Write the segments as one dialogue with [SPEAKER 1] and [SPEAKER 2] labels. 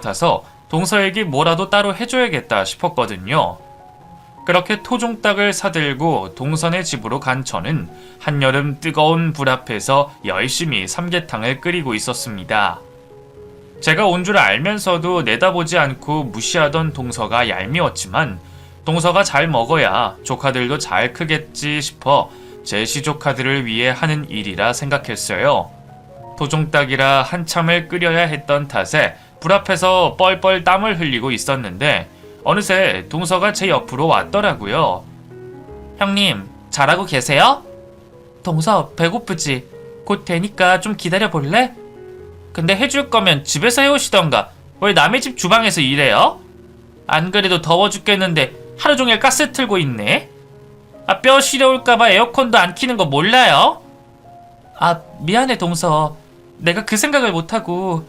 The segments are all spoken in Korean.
[SPEAKER 1] 같아서 동서에게 뭐라도 따로 해줘야겠다 싶었거든요. 그렇게 토종닭을 사들고 동선의 집으로 간 저는 한여름 뜨거운 불 앞에서 열심히 삼계탕을 끓이고 있었습니다. 제가 온 줄 알면서도 내다보지 않고 무시하던 동서가 얄미웠지만 동서가 잘 먹어야 조카들도 잘 크겠지 싶어 제 시조카들을 위해 하는 일이라 생각했어요. 토종닭이라 한참을 끓여야 했던 탓에 불 앞에서 뻘뻘 땀을 흘리고 있었는데 어느새 동서가 제 옆으로 왔더라고요. 형님, 잘하고 계세요? 동서, 배고프지? 곧 되니까 좀 기다려 볼래? 근데 해줄 거면 집에서 해오시던가. 왜 남의 집 주방에서 일해요? 안 그래도 더워 죽겠는데 하루 종일 가스 틀고 있네. 뼈 시려울까봐 에어컨도 안 켜는 거 몰라요? 미안해 동서. 내가 그 생각을 못하고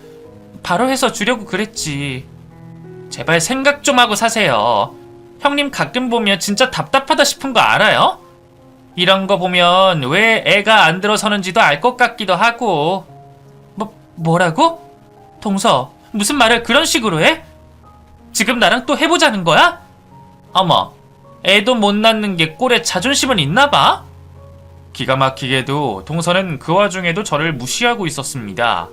[SPEAKER 1] 바로 해서 주려고 그랬지. 제발 생각 좀 하고 사세요. 형님 가끔 보면 진짜 답답하다 싶은 거 알아요? 이런 거 보면 왜 애가 안 들어서는지도 알 것 같기도 하고. 뭐라고? 동서, 무슨 말을 그런 식으로 해? 지금 나랑 또 해보자는 거야? 어머, 애도 못 낳는 게 꼴에 자존심은 있나 봐? 기가 막히게도 동서는 그 와중에도 저를 무시하고 있었습니다.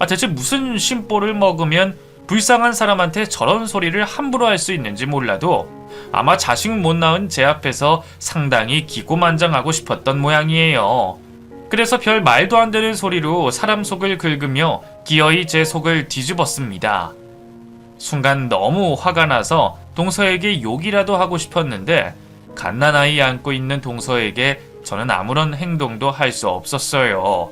[SPEAKER 1] 대체 무슨 심보를 먹으면 불쌍한 사람한테 저런 소리를 함부로 할 수 있는지 몰라도 아마 자식 못 낳은 제 앞에서 상당히 기고만장하고 싶었던 모양이에요. 그래서 별 말도 안 되는 소리로 사람 속을 긁으며 기어이 제 속을 뒤집었습니다. 순간 너무 화가 나서 동서에게 욕이라도 하고 싶었는데 갓난아이 안고 있는 동서에게 저는 아무런 행동도 할 수 없었어요.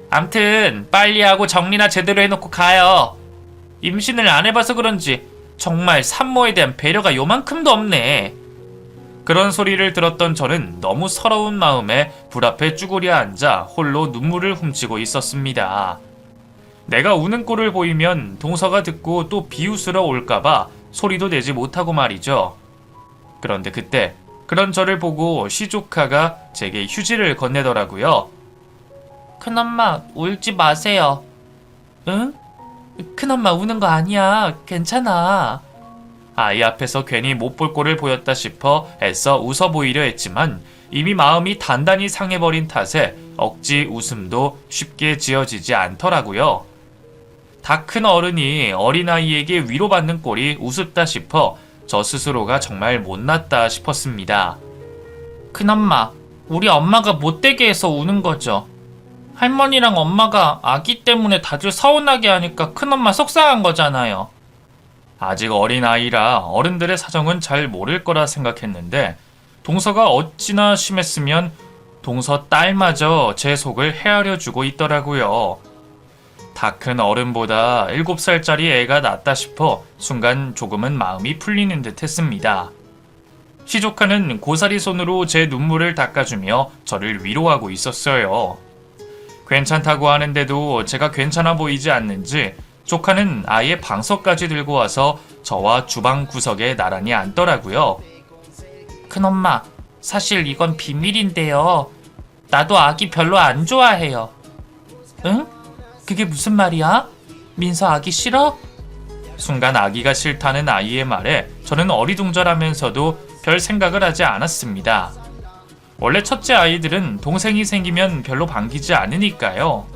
[SPEAKER 1] 암튼 빨리 하고 정리나 제대로 해놓고 가요. 임신을 안 해봐서 그런지 정말 산모에 대한 배려가 요만큼도 없네. 그런 소리를 들었던 저는 너무 서러운 마음에 불 앞에 쭈그려 앉아 홀로 눈물을 훔치고 있었습니다. 내가 우는 꼴을 보이면 동서가 듣고 또 비웃으러 올까봐 소리도 내지 못하고 말이죠. 그런데 그때 그런 저를 보고 시조카가 제게 휴지를 건네더라고요. 큰엄마, 울지 마세요. 응? 큰엄마 우는 거 아니야. 괜찮아. 아이 앞에서 괜히 못 볼 꼴을 보였다 싶어 애써 웃어 보이려 했지만 이미 마음이 단단히 상해버린 탓에 억지 웃음도 쉽게 지어지지 않더라고요. 다 큰 어른이 어린아이에게 위로받는 꼴이 우습다 싶어 저 스스로가 정말 못났다 싶었습니다. 큰엄마, 우리 엄마가 못되게 해서 우는 거죠. 할머니랑 엄마가 아기 때문에 다들 서운하게 하니까 큰엄마 속상한 거잖아요. 아직 어린아이라 어른들의 사정은 잘 모를 거라 생각했는데 동서가 어찌나 심했으면 동서 딸마저 제 속을 헤아려 주고 있더라고요. 다 큰 어른보다 7살짜리 애가 낫다 싶어 순간 조금은 마음이 풀리는 듯 했습니다. 시조카는 고사리 손으로 제 눈물을 닦아주며 저를 위로하고 있었어요. 괜찮다고 하는데도 제가 괜찮아 보이지 않는지 조카는 아예 방석까지 들고 와서 저와 주방 구석에 나란히 앉더라고요. 큰엄마, 사실 이건 비밀인데요. 나도 아기 별로 안 좋아해요. 응? 그게 무슨 말이야? 민서 아기 싫어? 순간 아기가 싫다는 아이의 말에 저는 어리둥절하면서도 별 생각을 하지 않았습니다. 원래 첫째 아이들은 동생이 생기면 별로 반기지 않으니까요.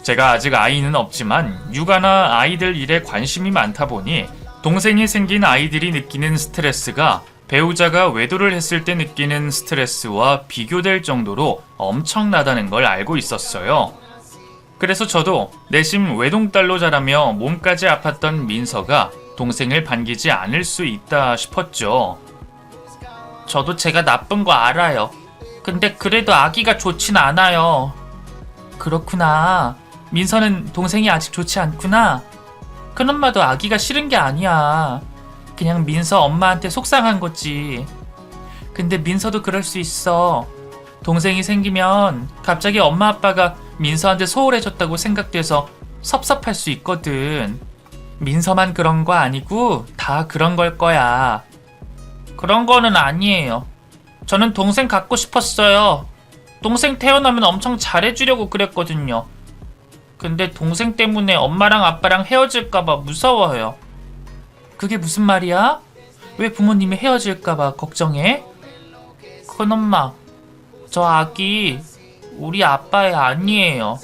[SPEAKER 1] 제가 아직 아이는 없지만 육아나 아이들 일에 관심이 많다 보니 동생이 생긴 아이들이 느끼는 스트레스가 배우자가 외도를 했을 때 느끼는 스트레스와 비교될 정도로 엄청나다는 걸 알고 있었어요. 그래서 저도 내심 외동딸로 자라며 몸까지 아팠던 민서가 동생을 반기지 않을 수 있다 싶었죠. 저도 제가 나쁜 거 알아요. 근데 그래도 아기가 좋진 않아요. 그렇구나. 민서는 동생이 아직 좋지 않구나. 큰엄마도 아기가 싫은 게 아니야. 그냥 민서 엄마한테 속상한 거지. 근데 민서도 그럴 수 있어. 동생이 생기면 갑자기 엄마 아빠가 민서한테 소홀해졌다고 생각돼서 섭섭할 수 있거든. 민서만 그런 거 아니고 다 그런 걸 거야. 그런 거는 아니에요. 저는 동생 갖고 싶었어요. 동생 태어나면 엄청 잘해주려고 그랬거든요.
[SPEAKER 2] 근데 동생 때문에 엄마랑 아빠랑 헤어질까봐 무서워요. 그게 무슨 말이야? 왜 부모님이 헤어질까봐 걱정해? 큰엄마, 저 아기 우리 아빠의 아니에요.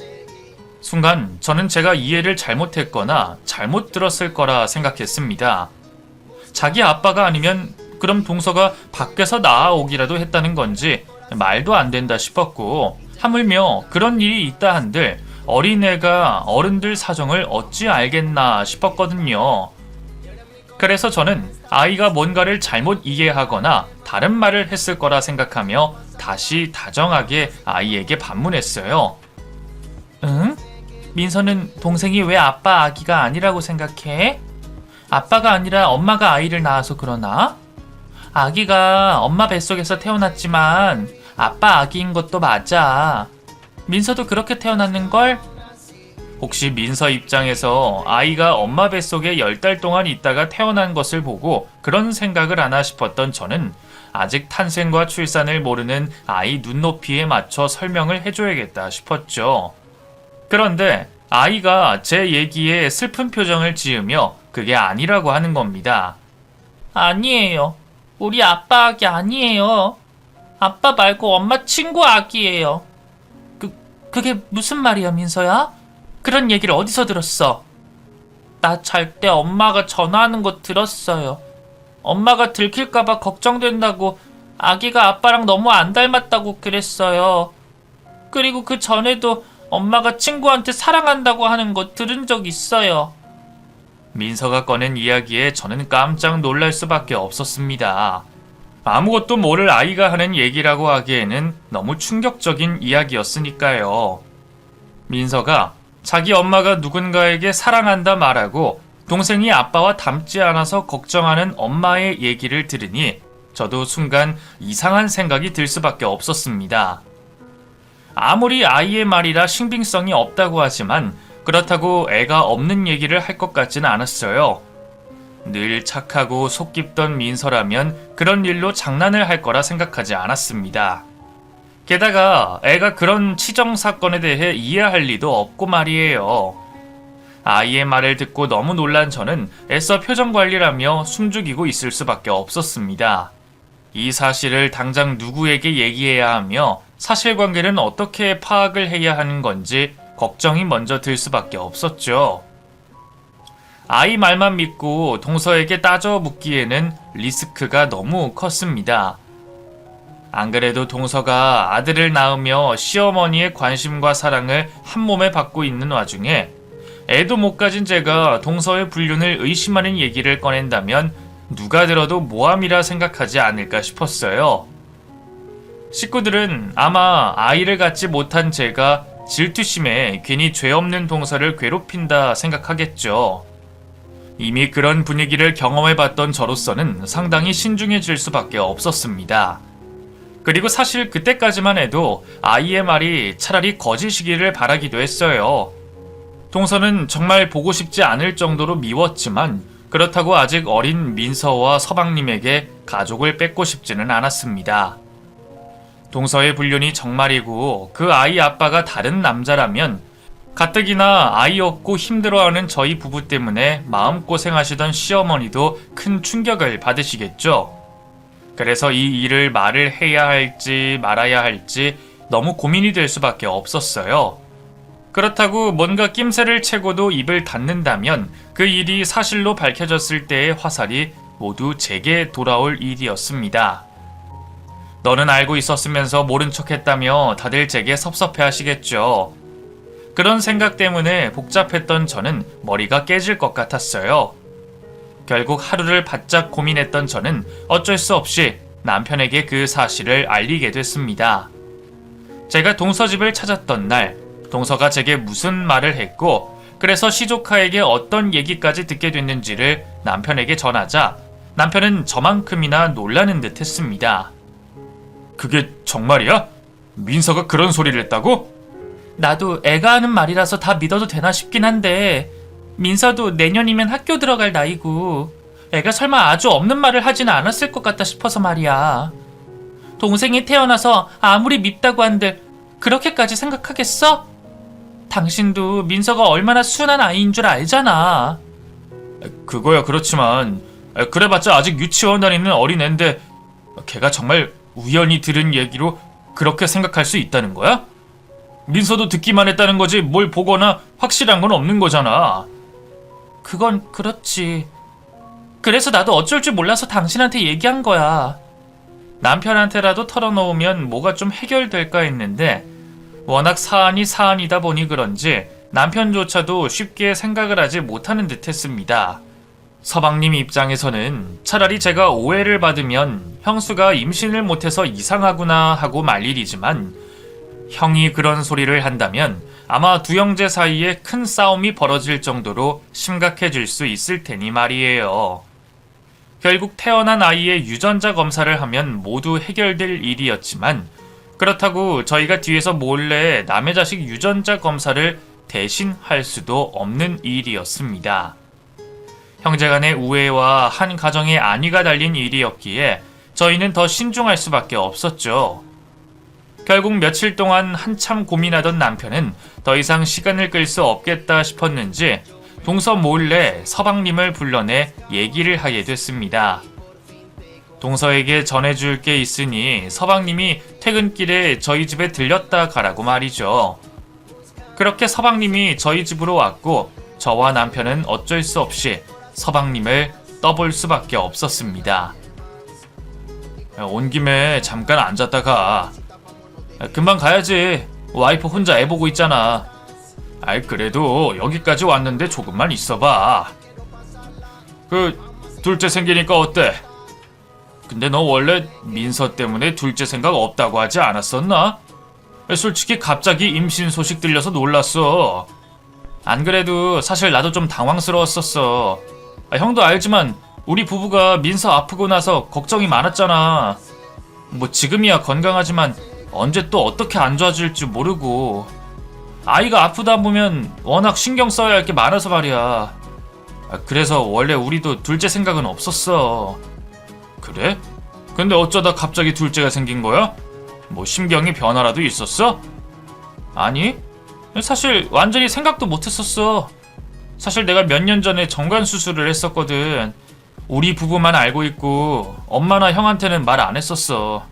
[SPEAKER 1] 순간 저는 제가 이해를 잘못했거나 잘못 들었을 거라 생각했습니다. 자기 아빠가 아니면 그럼 동서가 밖에서 나아오기라도 했다는 건지 말도 안 된다 싶었고, 하물며 그런 일이 있다 한들 어린애가 어른들 사정을 어찌 알겠나 싶었거든요. 그래서 저는 아이가 뭔가를 잘못 이해하거나 다른 말을 했을 거라 생각하며 다시 다정하게 아이에게 반문했어요.
[SPEAKER 2] 응? 민서는 동생이 왜 아빠 아기가 아니라고 생각해? 아빠가 아니라 엄마가 아이를 낳아서 그러나? 아기가 엄마 뱃속에서 태어났지만 아빠 아기인 것도 맞아. 민서도 그렇게 태어났는걸?
[SPEAKER 1] 혹시 민서 입장에서 아이가 엄마 뱃속에 10달 동안 있다가 태어난 것을 보고 그런 생각을 하나 싶었던 저는 아직 탄생과 출산을 모르는 아이 눈높이에 맞춰 설명을 해줘야겠다 싶었죠. 그런데 아이가 제 얘기에 슬픈 표정을 지으며 그게 아니라고 하는 겁니다.
[SPEAKER 2] 아니에요. 우리 아빠 아기 아니에요. 아빠 말고 엄마 친구 아기예요. 그게 무슨 말이야, 민서야? 그런 얘기를 어디서 들었어? 나 잘 때 엄마가 전화하는 거 들었어요. 엄마가 들킬까봐 걱정된다고 아기가 아빠랑 너무 안 닮았다고 그랬어요. 그리고 그 전에도 엄마가 친구한테 사랑한다고 하는 거 들은 적 있어요.
[SPEAKER 1] 민서가 꺼낸 이야기에 저는 깜짝 놀랄 수밖에 없었습니다. 아무것도 모를 아이가 하는 얘기라고 하기에는 너무 충격적인 이야기였으니까요. 민서가 자기 엄마가 누군가에게 사랑한다 말하고 동생이 아빠와 닮지 않아서 걱정하는 엄마의 얘기를 들으니 저도 순간 이상한 생각이 들 수밖에 없었습니다. 아무리 아이의 말이라 신빙성이 없다고 하지만 그렇다고 애가 없는 얘기를 할 것 같지는 않았어요. 늘 착하고 속 깊던 민서라면 그런 일로 장난을 할 거라 생각하지 않았습니다. 게다가 애가 그런 치정 사건에 대해 이해할 리도 없고 말이에요. 아이의 말을 듣고 너무 놀란 저는 애써 표정 관리를 하며 숨죽이고 있을 수밖에 없었습니다. 이 사실을 당장 누구에게 얘기해야 하며 사실관계는 어떻게 파악을 해야 하는 건지 걱정이 먼저 들 수밖에 없었죠. 아이 말만 믿고 동서에게 따져 묻기에는 리스크가 너무 컸습니다. 안 그래도 동서가 아들을 낳으며 시어머니의 관심과 사랑을 한 몸에 받고 있는 와중에 애도 못 가진 제가 동서의 불륜을 의심하는 얘기를 꺼낸다면 누가 들어도 모함이라 생각하지 않을까 싶었어요. 식구들은 아마 아이를 갖지 못한 제가 질투심에 괜히 죄 없는 동서를 괴롭힌다 생각하겠죠. 이미 그런 분위기를 경험해봤던 저로서는 상당히 신중해질 수밖에 없었습니다. 그리고 사실 그때까지만 해도 아이의 말이 차라리 거짓이기를 바라기도 했어요. 동서는 정말 보고 싶지 않을 정도로 미웠지만 그렇다고 아직 어린 민서와 서방님에게 가족을 뺏고 싶지는 않았습니다. 동서의 불륜이 정말이고 그 아이 아빠가 다른 남자라면 가뜩이나 아이 없고 힘들어하는 저희 부부 때문에 마음고생하시던 시어머니도 큰 충격을 받으시겠죠. 그래서 이 일을 말을 해야 할지 말아야 할지 너무 고민이 될 수밖에 없었어요. 그렇다고 뭔가 낌새를 채고도 입을 닫는다면 그 일이 사실로 밝혀졌을 때의 화살이 모두 제게 돌아올 일이었습니다. 너는 알고 있었으면서 모른 척했다며 다들 제게 섭섭해 하시겠죠. 그런 생각 때문에 복잡했던 저는 머리가 깨질 것 같았어요. 결국 하루를 바짝 고민했던 저는 어쩔 수 없이 남편에게 그 사실을 알리게 됐습니다. 제가 동서 집을 찾았던 날, 동서가 제게 무슨 말을 했고 그래서 시조카에게 어떤 얘기까지 듣게 됐는지를 남편에게 전하자 남편은 저만큼이나 놀라는 듯 했습니다. 그게 정말이야? 민서가 그런 소리를 했다고?
[SPEAKER 2] 나도 애가 하는 말이라서 다 믿어도 되나 싶긴 한데 민서도 내년이면 학교 들어갈 나이고 애가 설마 아주 없는 말을 하지는 않았을 것 같다 싶어서 말이야. 동생이 태어나서 아무리 밉다고 한들 그렇게까지 생각하겠어? 당신도 민서가 얼마나 순한 아이인 줄 알잖아.
[SPEAKER 1] 그거야 그렇지만 그래봤자 아직 유치원 다니는 어린애인데 걔가 정말 우연히 들은 얘기로 그렇게 생각할 수 있다는 거야? 민서도 듣기만 했다는 거지 뭘 보거나 확실한 건 없는 거잖아.
[SPEAKER 2] 그건 그렇지. 그래서 나도 어쩔 줄 몰라서 당신한테 얘기한 거야. 남편한테라도 털어놓으면 뭐가 좀 해결될까 했는데 워낙 사안이 사안이다 보니 그런지 남편조차도 쉽게 생각을 하지 못하는 듯 했습니다. 서방님 입장에서는 차라리 제가 오해를 받으면 형수가 임신을 못해서 이상하구나 하고 말 일이지만 형이 그런 소리를 한다면 아마 두 형제 사이에 큰 싸움이 벌어질 정도로 심각해질 수 있을 테니 말이에요. 결국 태어난 아이의 유전자 검사를 하면 모두 해결될 일이었지만 그렇다고 저희가 뒤에서 몰래 남의 자식 유전자 검사를 대신 할 수도 없는 일이었습니다. 형제간의 우애와 한 가정의 안위가 달린 일이었기에 저희는 더 신중할 수밖에 없었죠. 결국 며칠 동안 한참 고민하던 남편은 더 이상 시간을 끌 수 없겠다 싶었는지 동서 몰래 서방님을 불러내 얘기를 하게 됐습니다. 동서에게 전해줄 게 있으니 서방님이 퇴근길에 저희 집에 들렸다 가라고 말이죠. 그렇게 서방님이 저희 집으로 왔고 저와 남편은 어쩔 수 없이 서방님을 떠볼 수밖에 없었습니다. 온 김에 잠깐 앉았다가 금방 가야지. 와이프 혼자 애 보고 있잖아. 그래도 여기까지 왔는데 조금만 있어봐. 둘째 생기니까 어때? 근데 너 원래 민서 때문에 둘째 생각 없다고 하지 않았었나? 솔직히 갑자기 임신 소식 들려서 놀랐어. 안 그래도 사실 나도 좀 당황스러웠었어. 형도 알지만 우리 부부가 민서 아프고 나서 걱정이 많았잖아. 뭐 지금이야 건강하지만 언제 또 어떻게 안 좋아질지 모르고 아이가 아프다 보면 워낙 신경 써야 할 게 많아서 말이야. 그래서 원래 우리도 둘째 생각은 없었어. 그래? 근데 어쩌다 갑자기 둘째가 생긴 거야? 뭐 심경의 변화라도 있었어? 아니, 사실 완전히 생각도 못했었어. 사실 내가 몇 년 전에 정관 수술을 했었거든. 우리 부부만 알고 있고 엄마나 형한테는 말 안 했었어.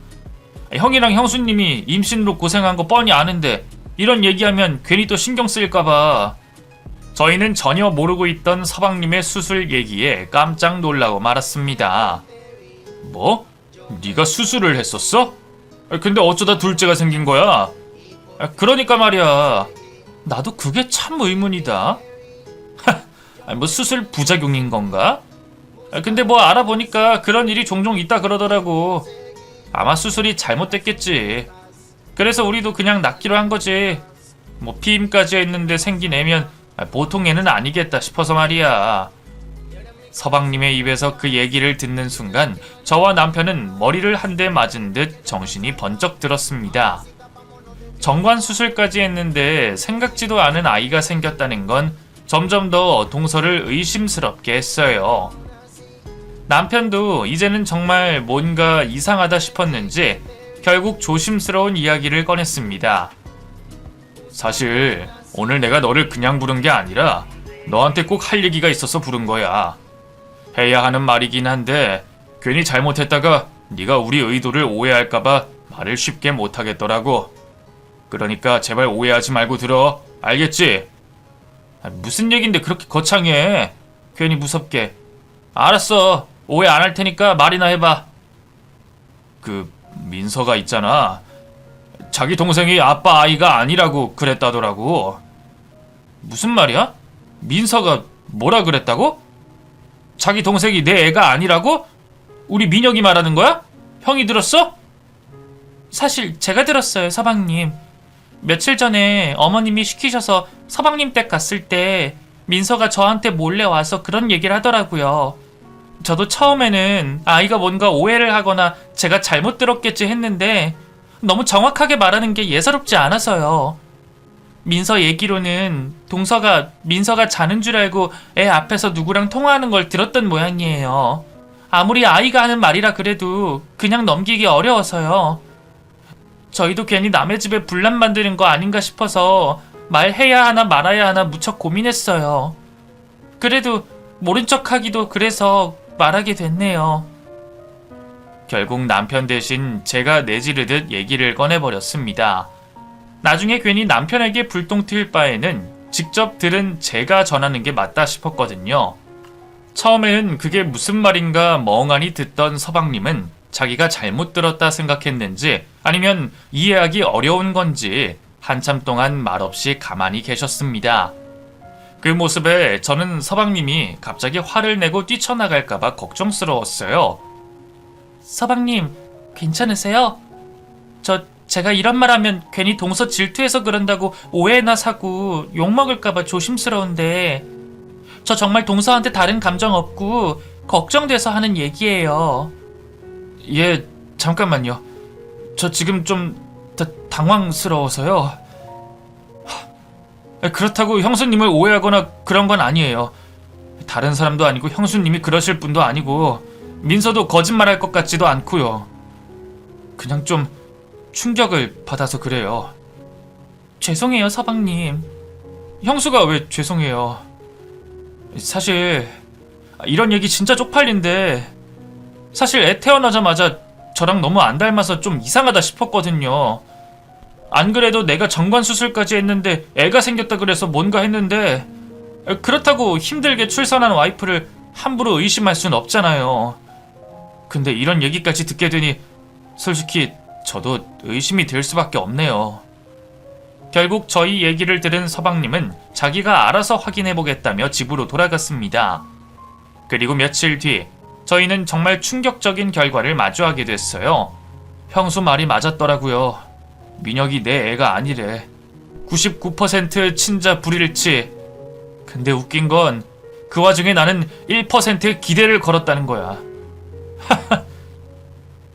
[SPEAKER 2] 형이랑 형수님이 임신으로 고생한 거 뻔히 아는데 이런 얘기하면 괜히 또 신경 쓰일까봐. 저희는 전혀 모르고 있던 서방님의 수술 얘기에 깜짝 놀라고 말았습니다. 뭐? 네가 수술을 했었어? 근데 어쩌다 둘째가 생긴 거야? 그러니까 말이야. 나도 그게 참 의문이다. 뭐 수술 부작용인 건가? 근데 뭐 알아보니까 그런 일이 종종 있다 그러더라고. 아마 수술이 잘못됐겠지. 그래서 우리도 그냥 낫기로 한 거지. 뭐 피임까지 했는데 생긴 애면 보통 애는 아니겠다 싶어서 말이야. 서방님의 입에서 그 얘기를 듣는 순간 저와 남편은 머리를 한 대 맞은 듯 정신이 번쩍 들었습니다. 정관 수술까지 했는데 생각지도 않은 아이가 생겼다는 건 점점 더 동서를 의심스럽게 했어요. 남편도 이제는 정말 뭔가 이상하다 싶었는지 결국 조심스러운 이야기를 꺼냈습니다. 사실 오늘 내가 너를 그냥 부른 게 아니라 너한테 꼭 할 얘기가 있어서 부른 거야. 해야 하는 말이긴 한데 괜히 잘못했다가 네가 우리 의도를 오해할까봐 말을 쉽게 못하겠더라고. 그러니까 제발 오해하지 말고 들어. 알겠지? 무슨 얘긴데 그렇게 거창해. 괜히 무섭게. 알았어. 오해 안 할 테니까 말이나 해봐. 민서가 있잖아. 자기 동생이 아빠 아이가 아니라고 그랬다더라고. 무슨 말이야? 민서가 뭐라 그랬다고? 자기 동생이 내 애가 아니라고? 우리 민혁이 말하는 거야? 형이 들었어? 사실 제가 들었어요, 서방님. 며칠 전에 어머님이 시키셔서 서방님 댁 갔을 때 민서가 저한테 몰래 와서 그런 얘기를 하더라고요. 저도 처음에는 아이가 뭔가 오해를 하거나 제가 잘못 들었겠지 했는데 너무 정확하게 말하는 게 예사롭지 않아서요. 민서 얘기로는 동서가 민서가 자는 줄 알고 애 앞에서 누구랑 통화하는 걸 들었던 모양이에요. 아무리 아이가 하는 말이라 그래도 그냥 넘기기 어려워서요. 저희도 괜히 남의 집에 분란 만드는 거 아닌가 싶어서 말해야 하나 말아야 하나 무척 고민했어요. 그래도 모른 척하기도 그래서 말하게 됐네요.
[SPEAKER 1] 결국 남편 대신 제가 내지르듯 얘기를 꺼내버렸습니다. 나중에 괜히 남편에게 불똥 튈 바에는 직접 들은 제가 전하는 게 맞다 싶었거든요. 처음에는 그게 무슨 말인가 멍하니 듣던 서방님은 자기가 잘못 들었다 생각했는지 아니면 이해하기 어려운 건지 한참 동안 말없이 가만히 계셨습니다. 그 모습에 저는 서방님이 갑자기 화를 내고 뛰쳐나갈까봐 걱정스러웠어요.
[SPEAKER 2] 서방님, 괜찮으세요? 제가 이런 말 하면 괜히 동서 질투해서 그런다고 오해나 사고 욕먹을까봐 조심스러운데 저 정말 동서한테 다른 감정 없고 걱정돼서 하는 얘기예요.
[SPEAKER 1] 예, 잠깐만요. 저 지금 좀 당황스러워서요. 그렇다고 형수님을 오해하거나 그런 건 아니에요. 다른 사람도 아니고 형수님이 그러실 분도 아니고 민서도 거짓말할 것 같지도 않고요. 그냥 좀 충격을 받아서 그래요.
[SPEAKER 2] 죄송해요, 서방님.
[SPEAKER 1] 형수가 왜 죄송해요. 사실 이런 얘기 진짜 쪽팔린데 사실 애 태어나자마자 저랑 너무 안 닮아서 좀 이상하다 싶었거든요. 안 그래도 내가 정관 수술까지 했는데 애가 생겼다 그래서 뭔가 했는데 그렇다고 힘들게 출산한 와이프를 함부로 의심할 순 없잖아요. 근데 이런 얘기까지 듣게 되니 솔직히 저도 의심이 될 수밖에 없네요. 결국 저희 얘기를 들은 서방님은 자기가 알아서 확인해보겠다며 집으로 돌아갔습니다. 그리고 며칠 뒤 저희는 정말 충격적인 결과를 마주하게 됐어요. 형수 말이 맞았더라고요. 민혁이 내 애가 아니래. 99% 친자 불일치. 근데 웃긴 건 그 와중에 나는 1% 기대를 걸었다는 거야.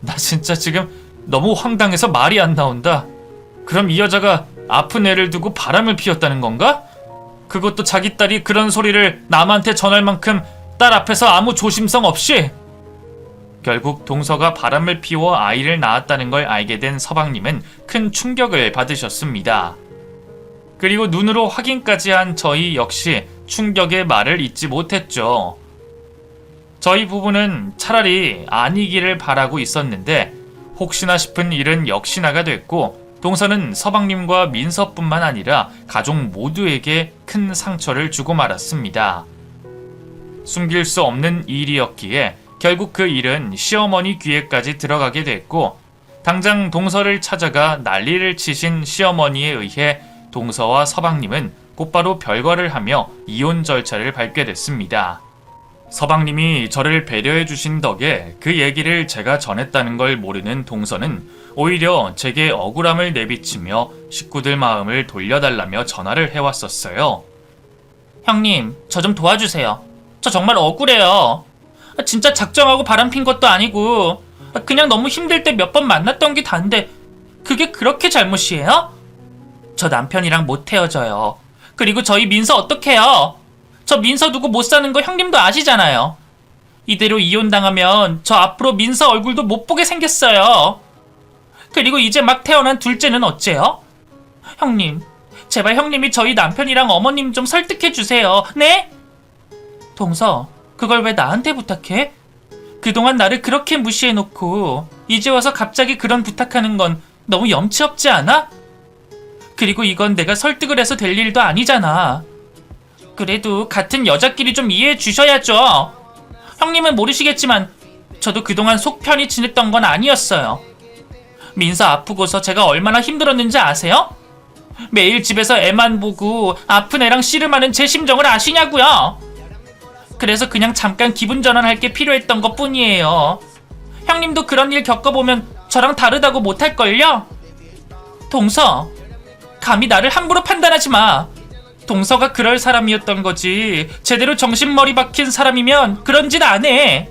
[SPEAKER 1] 나 진짜 지금 너무 황당해서 말이 안 나온다. 그럼 이 여자가 아픈 애를 두고 바람을 피웠다는 건가? 그것도 자기 딸이 그런 소리를 남한테 전할 만큼 딸 앞에서 아무 조심성 없이? 결국 동서가 바람을 피워 아이를 낳았다는 걸 알게 된 서방님은 큰 충격을 받으셨습니다. 그리고 눈으로 확인까지 한 저희 역시 충격의 말을 잊지 못했죠. 저희 부부는 차라리 아니기를 바라고 있었는데 혹시나 싶은 일은 역시나가 됐고 동서는 서방님과 민서뿐만 아니라 가족 모두에게 큰 상처를 주고 말았습니다. 숨길 수 없는 일이었기에 결국 그 일은 시어머니 귀에까지 들어가게 됐고 당장 동서를 찾아가 난리를 치신 시어머니에 의해 동서와 서방님은 곧바로 별거를 하며 이혼 절차를 밟게 됐습니다. 서방님이 저를 배려해 주신 덕에 그 얘기를 제가 전했다는 걸 모르는 동서는 오히려 제게 억울함을 내비치며 식구들 마음을 돌려달라며 전화를 해왔었어요.
[SPEAKER 2] 형님, 저 좀 도와주세요. 저 정말 억울해요. 진짜 작정하고 바람핀 것도 아니고 그냥 너무 힘들 때 몇 번 만났던 게 단데 그게 그렇게 잘못이에요? 저 남편이랑 못 헤어져요. 그리고 저희 민서 어떡해요? 저 민서 두고 못 사는 거 형님도 아시잖아요. 이대로 이혼당하면 저 앞으로 민서 얼굴도 못 보게 생겼어요. 그리고 이제 막 태어난 둘째는 어째요? 형님, 제발 형님이 저희 남편이랑 어머님 좀 설득해 주세요. 네? 동서, 그걸 왜 나한테 부탁해? 그동안 나를 그렇게 무시해놓고 이제 와서 갑자기 그런 부탁하는 건 너무 염치 없지 않아? 그리고 이건 내가 설득을 해서 될 일도 아니잖아. 그래도 같은 여자끼리 좀 이해해 주셔야죠. 형님은 모르시겠지만 저도 그동안 속 편히 지냈던 건 아니었어요. 민서 아프고서 제가 얼마나 힘들었는지 아세요? 매일 집에서 애만 보고 아픈 애랑 씨름하는 제 심정을 아시냐고요? 그래서 그냥 잠깐 기분 전환할 게 필요했던 것 뿐이에요. 형님도 그런 일 겪어보면 저랑 다르다고 못할걸요? 동서, 감히 나를 함부로 판단하지 마. 동서가 그럴 사람이었던 거지 제대로 정신머리 박힌 사람이면 그런 짓 안 해.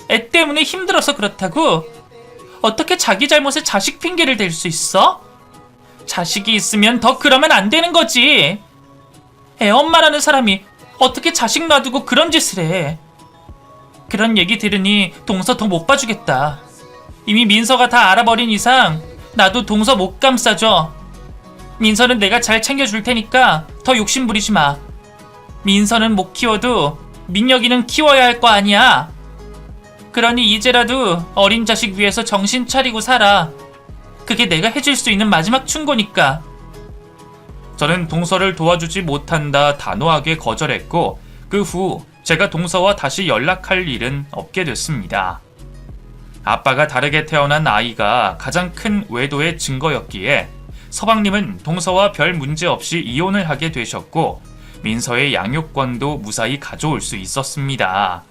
[SPEAKER 2] 애 때문에 힘들어서 그렇다고? 어떻게 자기 잘못에 자식 핑계를 댈 수 있어? 자식이 있으면 더 그러면 안 되는 거지. 애 엄마라는 사람이 어떻게 자식 놔두고 그런 짓을 해. 그런 얘기 들으니 동서 더 못 봐주겠다. 이미 민서가 다 알아버린 이상 나도 동서 못 감싸줘. 민서는 내가 잘 챙겨줄 테니까 더 욕심 부리지 마. 민서는 못 키워도 민혁이는 키워야 할 거 아니야. 그러니 이제라도 어린 자식 위해서 정신 차리고 살아. 그게 내가 해줄 수 있는 마지막 충고니까.
[SPEAKER 1] 저는 동서를 도와주지 못한다 단호하게 거절했고 그 후 제가 동서와 다시 연락할 일은 없게 됐습니다. 아빠가 다르게 태어난 아이가 가장 큰 외도의 증거였기에 서방님은 동서와 별 문제 없이 이혼을 하게 되셨고 민서의 양육권도 무사히 가져올 수 있었습니다.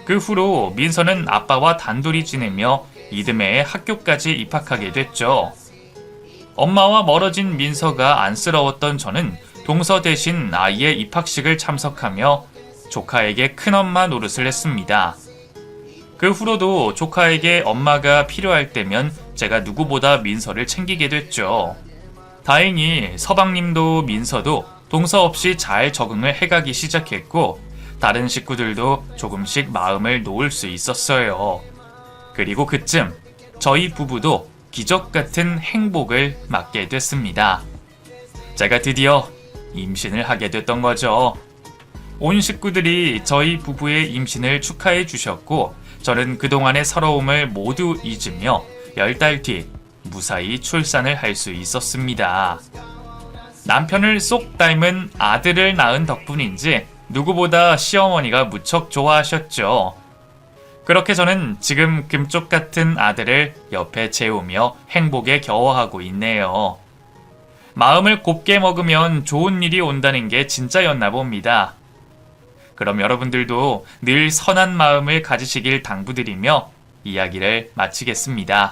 [SPEAKER 1] 그 후로 민서는 아빠와 단둘이 지내며 이듬해 학교까지 입학하게 됐죠. 엄마와 멀어진 민서가 안쓰러웠던 저는 동서 대신 아이의 입학식을 참석하며 조카에게 큰엄마 노릇을 했습니다. 그 후로도 조카에게 엄마가 필요할 때면 제가 누구보다 민서를 챙기게 됐죠. 다행히 서방님도 민서도 동서 없이 잘 적응을 해가기 시작했고 다른 식구들도 조금씩 마음을 놓을 수 있었어요. 그리고 그쯤 저희 부부도 기적 같은 행복을 맞게 됐습니다. 제가 드디어 임신을 하게 됐던 거죠. 온 식구들이 저희 부부의 임신을 축하해 주셨고 저는 그동안의 서러움을 모두 잊으며 10달 뒤 무사히 출산을 할 수 있었습니다. 남편을 쏙 닮은 아들을 낳은 덕분인지 누구보다 시어머니가 무척 좋아하셨죠. 그렇게 저는 지금 금쪽 같은 아들을 옆에 재우며 행복에 겨워하고 있네요. 마음을 곱게 먹으면 좋은 일이 온다는 게 진짜였나 봅니다. 그럼 여러분들도 늘 선한 마음을 가지시길 당부드리며 이야기를 마치겠습니다.